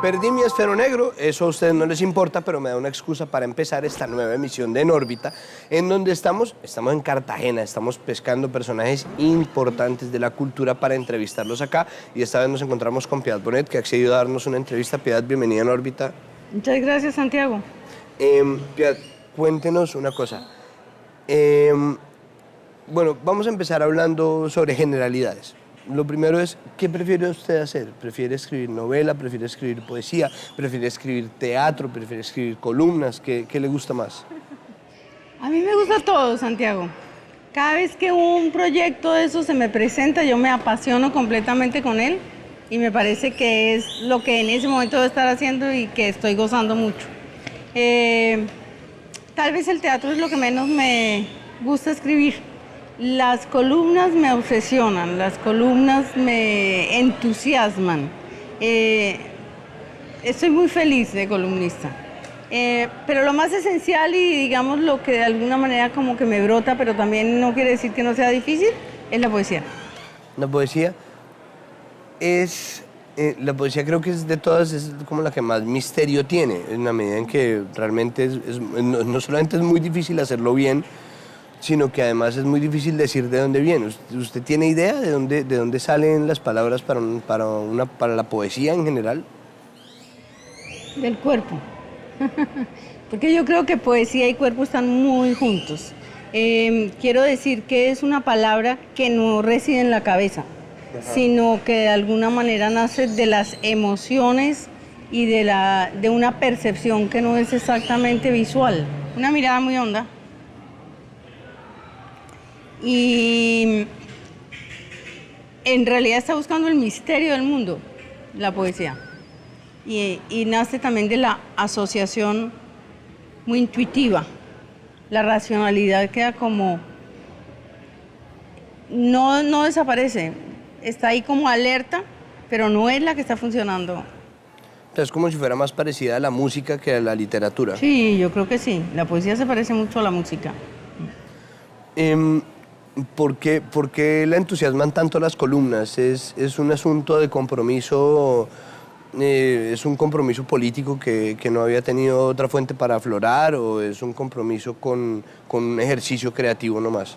Perdí mi esfero negro, eso a ustedes no les importa, pero me da una excusa para empezar esta nueva emisión de En órbita, en donde estamos en Cartagena, estamos pescando personajes importantes de la cultura para entrevistarlos acá, y esta vez nos encontramos con Piedad Bonet, que ha accedido a darnos una entrevista. Piedad, bienvenida a En órbita. Muchas gracias, Santiago. Piedad, cuéntenos una cosa. Bueno, vamos a empezar hablando sobre generalidades. Lo primero es, ¿qué prefiere usted hacer? ¿Prefiere escribir novela? ¿Prefiere escribir poesía? ¿Prefiere escribir teatro? ¿Prefiere escribir columnas? ¿Qué le gusta más? A mí me gusta todo, Santiago. Cada vez que un proyecto de eso se me presenta, yo me apasiono completamente con él y me parece que es lo que en ese momento debo estar haciendo y que estoy gozando mucho. Tal vez el teatro es lo que menos me gusta escribir. Las columnas me obsesionan, las columnas me entusiasman. Estoy muy feliz de columnista. Pero lo más esencial y digamos lo que de alguna manera como que me brota, pero también no quiere decir que no sea difícil, es la poesía. La poesía es... la poesía creo que es de todas, es como la que más misterio tiene, en la medida en que realmente no solamente es muy difícil hacerlo bien, sino que además es muy difícil decir de dónde viene. ¿Usted tiene idea de dónde salen las palabras para la poesía en general? Del cuerpo. Porque yo creo que poesía y cuerpo están muy juntos. Quiero decir que es una palabra que no reside en la cabeza, sino que de alguna manera nace de las emociones y de una percepción que no es exactamente visual. Una mirada muy honda. Y en realidad está buscando el misterio del mundo, la poesía. Y nace también de la asociación muy intuitiva. La racionalidad queda como... No desaparece, está ahí como alerta, pero no es la que está funcionando. Es como si fuera más parecida a la música que a la literatura. Sí, yo creo que sí. La poesía se parece mucho a la música. ¿Por qué la entusiasman tanto las columnas? ¿Es un asunto de compromiso, es un compromiso político que no había tenido otra fuente para aflorar, o es un compromiso con un ejercicio creativo nomás?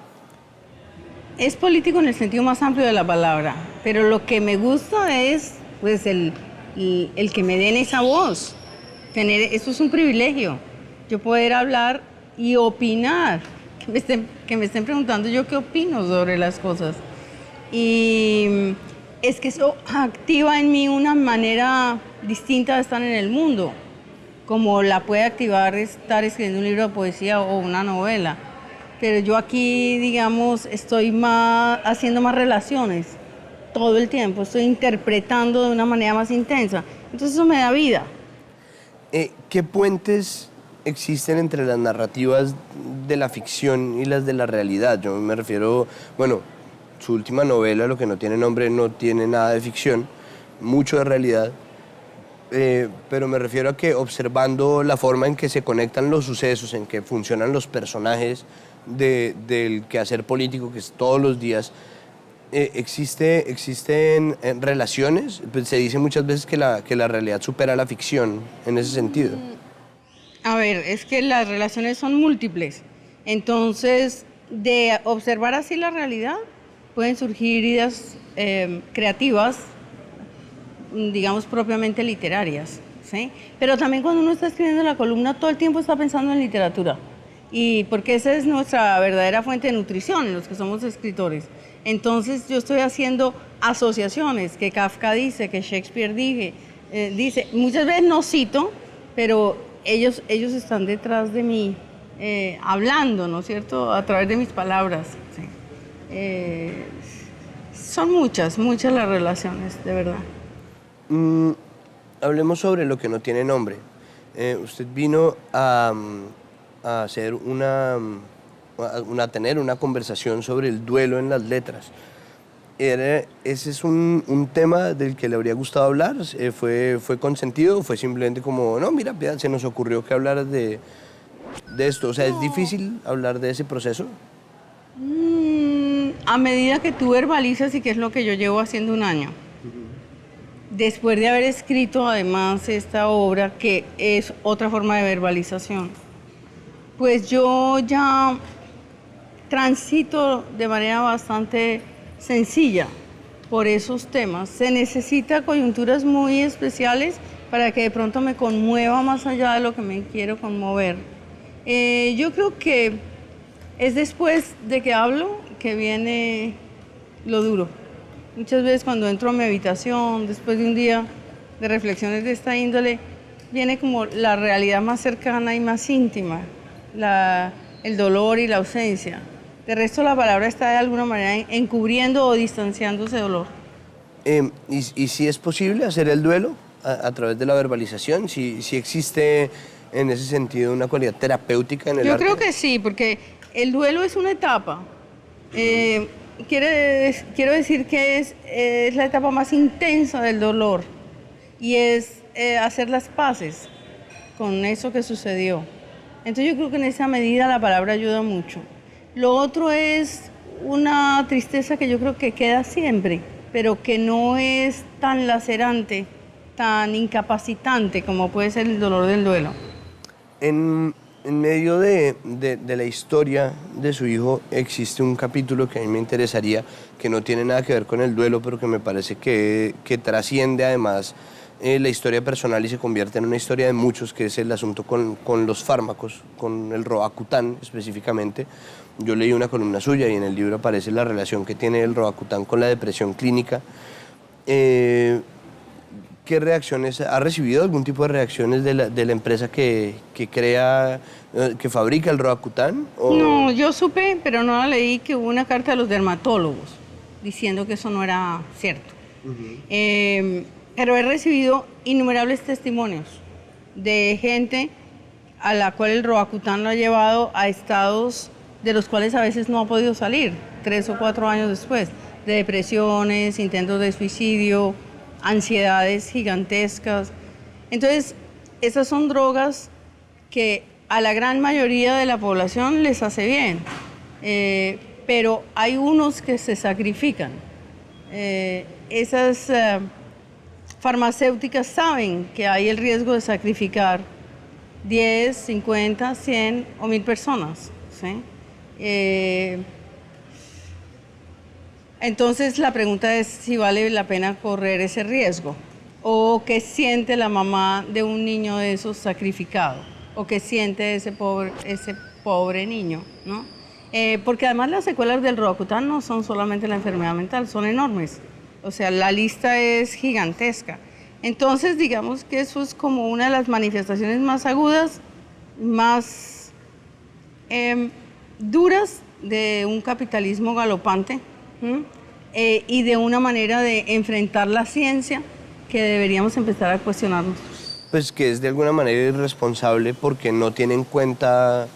Es político en el sentido más amplio de la palabra, pero lo que me gusta es pues, el que me den esa voz. Eso es un privilegio, yo poder hablar y opinar. Que me estén preguntando yo qué opino sobre las cosas. Y es que eso activa en mí una manera distinta de estar en el mundo, como la puede activar estar escribiendo un libro de poesía o una novela. Pero yo aquí, digamos, estoy haciendo más relaciones todo el tiempo, estoy interpretando de una manera más intensa. Entonces eso me da vida. ¿Qué puentes existen entre las narrativas de la ficción y las de la realidad? Yo me refiero, bueno, su última novela, Lo que no tiene nombre, no tiene nada de ficción, mucho de realidad, pero me refiero a que observando la forma en que se conectan los sucesos, en que funcionan los personajes del quehacer político, que es todos los días, ¿existen relaciones? Pues se dice muchas veces que la realidad supera la ficción en ese sentido. A ver, es que las relaciones son múltiples. Entonces, de observar así la realidad, pueden surgir ideas creativas, digamos, propiamente literarias, ¿sí? Pero también cuando uno está escribiendo la columna, todo el tiempo está pensando en literatura. Y porque esa es nuestra verdadera fuente de nutrición, los que somos escritores. Entonces, yo estoy haciendo asociaciones que Kafka dice, que Shakespeare dice. Muchas veces no cito, pero ellos están detrás de mí, hablando, ¿no es cierto?, a través de mis palabras. Sí. Son muchas las relaciones, de verdad. Hablemos sobre Lo que no tiene nombre. Usted vino a hacer a tener una conversación sobre el duelo en las letras. ¿Ese es un tema del que le habría gustado hablar? ¿Fue consentido o fue simplemente como, no, mira, se nos ocurrió que hablaras de esto? O sea, ¿es difícil hablar de ese proceso? A medida que tú verbalizas, y que es lo que yo llevo haciendo un año, después de haber escrito además esta obra, que es otra forma de verbalización, pues yo ya transito de manera bastante sencilla por esos temas. Se necesita coyunturas muy especiales para que de pronto me conmueva más allá de lo que me quiero conmover. Yo creo que es después de que hablo que viene lo duro. Muchas veces cuando entro a mi habitación, después de un día de reflexiones de esta índole, viene como la realidad más cercana y más íntima, el dolor y la ausencia. De resto, la palabra está de alguna manera encubriendo o distanciando ese dolor. ¿Y si es posible hacer el duelo a través de la verbalización? ¿Si existe en ese sentido una cualidad terapéutica en el arte? Yo creo que sí, porque el duelo es una etapa. Quiero decir que es la etapa más intensa del dolor y es hacer las paces con eso que sucedió. Entonces yo creo que en esa medida la palabra ayuda mucho. Lo otro es una tristeza que yo creo que queda siempre, pero que no es tan lacerante, tan incapacitante como puede ser el dolor del duelo. En medio de la historia de su hijo existe un capítulo que a mí me interesaría, que no tiene nada que ver con el duelo, pero que me parece que trasciende además la historia personal y se convierte en una historia de muchos, que es el asunto con los fármacos, con el Roacutan específicamente. Yo leí una columna suya y en el libro aparece la relación que tiene el Roacutan con la depresión clínica. ¿Qué reacciones ha recibido? ¿Algún tipo de reacciones de la empresa que crea, que fabrica el Roacutan? No, yo supe, pero no la leí, que hubo una carta de los dermatólogos diciendo que eso no era cierto. Pero he recibido innumerables testimonios de gente a la cual el Roacutan lo ha llevado a estados de los cuales a veces no ha podido salir, 3 o 4 años después, de depresiones, intentos de suicidio, ansiedades gigantescas. Entonces, esas son drogas que a la gran mayoría de la población les hace bien, pero hay unos que se sacrifican. Esas farmacéuticas saben que hay el riesgo de sacrificar 10, 50, 100 o 1000 personas, ¿sí? Entonces la pregunta es si vale la pena correr ese riesgo, o qué siente la mamá de un niño de esos sacrificado, o qué siente ese pobre niño, ¿no? Porque además las secuelas del Roacutan no son solamente la enfermedad mental, son enormes. O sea, la lista es gigantesca. Entonces, digamos que eso es como una de las manifestaciones más agudas, más duras de un capitalismo galopante, y de una manera de enfrentar la ciencia que deberíamos empezar a cuestionarnos. Pues que es de alguna manera irresponsable porque no tiene en cuenta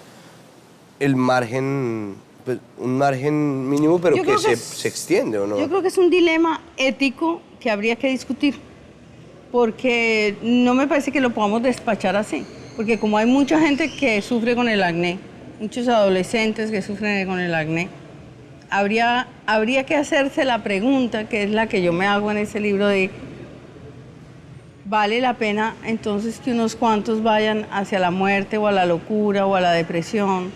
el margen, pues, un margen mínimo, pero que se extiende, ¿o no? Yo creo que es un dilema ético que habría que discutir, porque no me parece que lo podamos despachar así, porque como hay mucha gente que sufre con el acné, muchos adolescentes que sufren con el acné, habría que hacerse la pregunta, que es la que yo me hago en ese libro, de ¿vale la pena entonces que unos cuantos vayan hacia la muerte o a la locura o a la depresión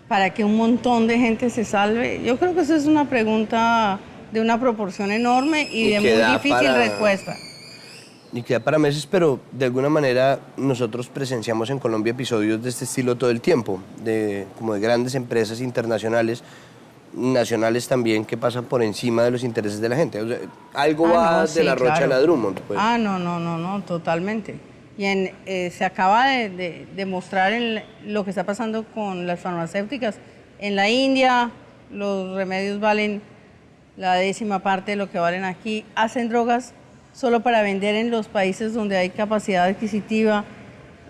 para que un montón de gente se salve? Yo creo que esa es una pregunta de una proporción enorme y de muy difícil respuesta. Y queda para meses, pero de alguna manera nosotros presenciamos en Colombia episodios de este estilo todo el tiempo, como de grandes empresas internacionales, nacionales también, que pasan por encima de los intereses de la gente. O sea, algo va de la Rocha a la Drummond, pues. No, totalmente. Y se acaba de mostrar lo que está pasando con las farmacéuticas. En la India los remedios valen la 10ª parte de lo que valen aquí. Hacen drogas solo para vender en los países donde hay capacidad adquisitiva.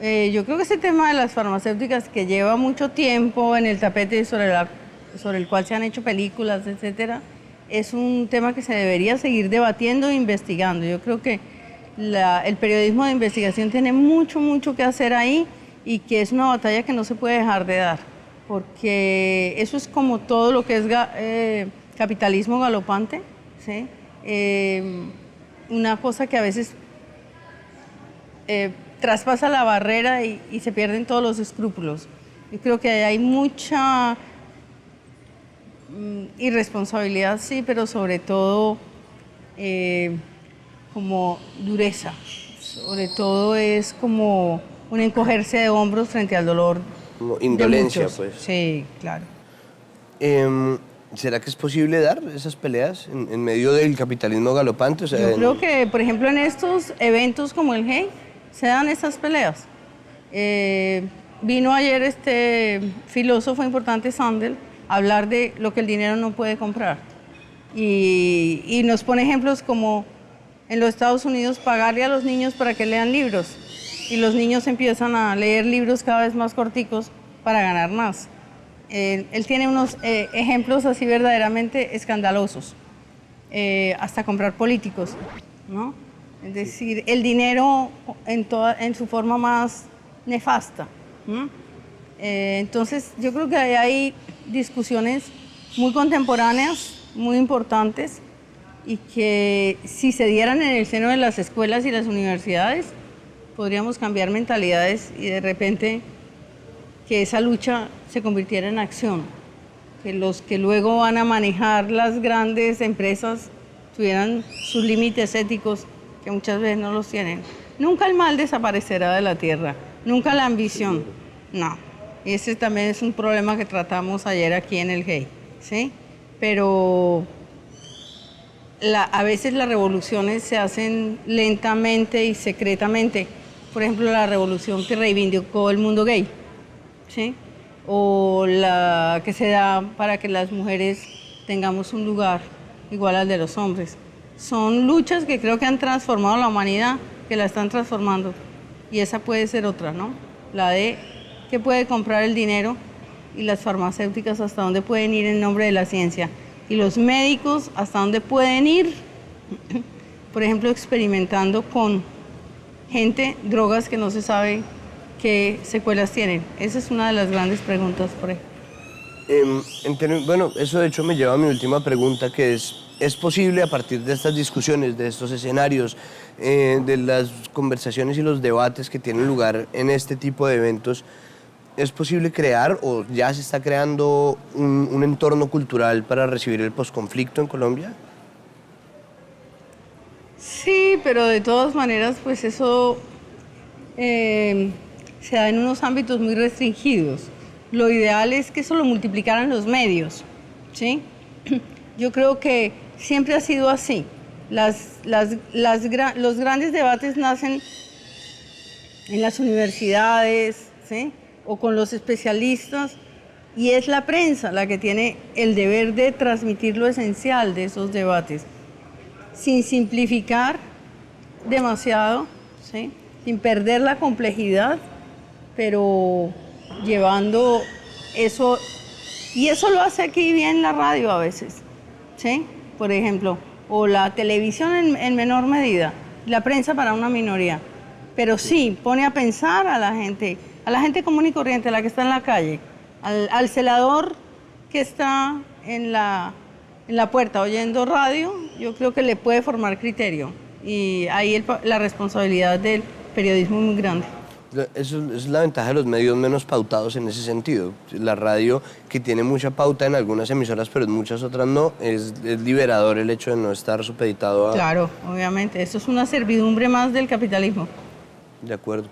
Yo creo que ese tema de las farmacéuticas, que lleva mucho tiempo en el tapete sobre el cual se han hecho películas, etcétera, es un tema que se debería seguir debatiendo e investigando. Yo creo que el periodismo de investigación tiene mucho que hacer ahí, y que es una batalla que no se puede dejar de dar, porque eso es como todo lo que es capitalismo galopante, ¿sí? una cosa que a veces traspasa la barrera y se pierden todos los escrúpulos. Yo creo que hay mucha irresponsabilidad, sí, pero sobre todo como dureza. Sobre todo es como un encogerse de hombros frente al dolor. Como indolencia, muchos. pues. Sí, claro. ¿Será que es posible dar esas peleas en medio del capitalismo galopante? O sea, Yo creo que, por ejemplo, en estos eventos como el GEI, se dan esas peleas. Vino ayer este filósofo importante, Sandel, a hablar de lo que el dinero no puede comprar. Y nos pone ejemplos como en los Estados Unidos pagarle a los niños para que lean libros. Y los niños empiezan a leer libros cada vez más corticos para ganar más. Él tiene unos ejemplos así verdaderamente escandalosos, hasta comprar políticos, ¿no? Es decir, el dinero en su forma más nefasta. Entonces, yo creo que hay discusiones muy contemporáneas, muy importantes, y que si se dieran en el seno de las escuelas y las universidades, podríamos cambiar mentalidades y de repente que esa lucha se convirtiera en acción, que los que luego van a manejar las grandes empresas tuvieran sus límites éticos, que muchas veces no los tienen. Nunca el mal desaparecerá de la tierra, nunca la ambición, no. Y ese también es un problema que tratamos ayer aquí en el GEI, ¿sí? Pero a veces las revoluciones se hacen lentamente y secretamente. Por ejemplo, la revolución que reivindicó el mundo gay, ¿sí? O la que se da para que las mujeres tengamos un lugar igual al de los hombres. Son luchas que creo que han transformado la humanidad, que la están transformando. Y esa puede ser otra, ¿no? La de qué puede comprar el dinero y las farmacéuticas hasta dónde pueden ir en nombre de la ciencia. Y los médicos hasta dónde pueden ir, por ejemplo, experimentando con gente, drogas que no se sabe qué secuelas tienen. Esa es una de las grandes preguntas, por ejemplo. Bueno, eso de hecho me lleva a mi última pregunta, que ¿es posible a partir de estas discusiones, de estos escenarios, de las conversaciones y los debates que tienen lugar en este tipo de eventos, es posible crear o ya se está creando un entorno cultural para recibir el posconflicto en Colombia? Sí, pero de todas maneras, pues eso se da en unos ámbitos muy restringidos. Lo ideal es que eso lo multiplicaran los medios, ¿sí? Yo creo que siempre ha sido así. Los grandes debates nacen en las universidades, ¿sí? O con los especialistas, y es la prensa la que tiene el deber de transmitir lo esencial de esos debates, sin simplificar demasiado, ¿sí? Sin perder la complejidad, pero llevando eso, y eso lo hace aquí bien la radio a veces, ¿sí? Por ejemplo, o la televisión en menor medida, la prensa para una minoría, pero sí pone a pensar a la gente común y corriente, a la que está en la calle, al celador que está en la puerta oyendo radio. Yo creo que le puede formar criterio, y ahí la responsabilidad del periodismo es muy grande. Eso es la ventaja de los medios menos pautados en ese sentido. La radio, que tiene mucha pauta en algunas emisoras, pero en muchas otras no, es liberador el hecho de no estar supeditado a... Claro, obviamente. Eso es una servidumbre más del capitalismo. De acuerdo.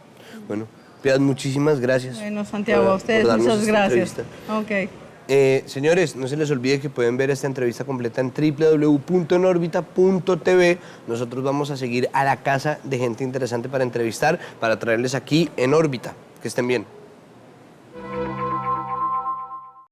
Bueno, Piedad, muchísimas gracias. Bueno, Santiago, a ustedes muchas gracias. Ok. Señores, no se les olvide que pueden ver esta entrevista completa en www.enorbita.tv. Nosotros vamos a seguir a la casa de gente interesante para entrevistar, para traerles aquí en órbita. Que estén bien.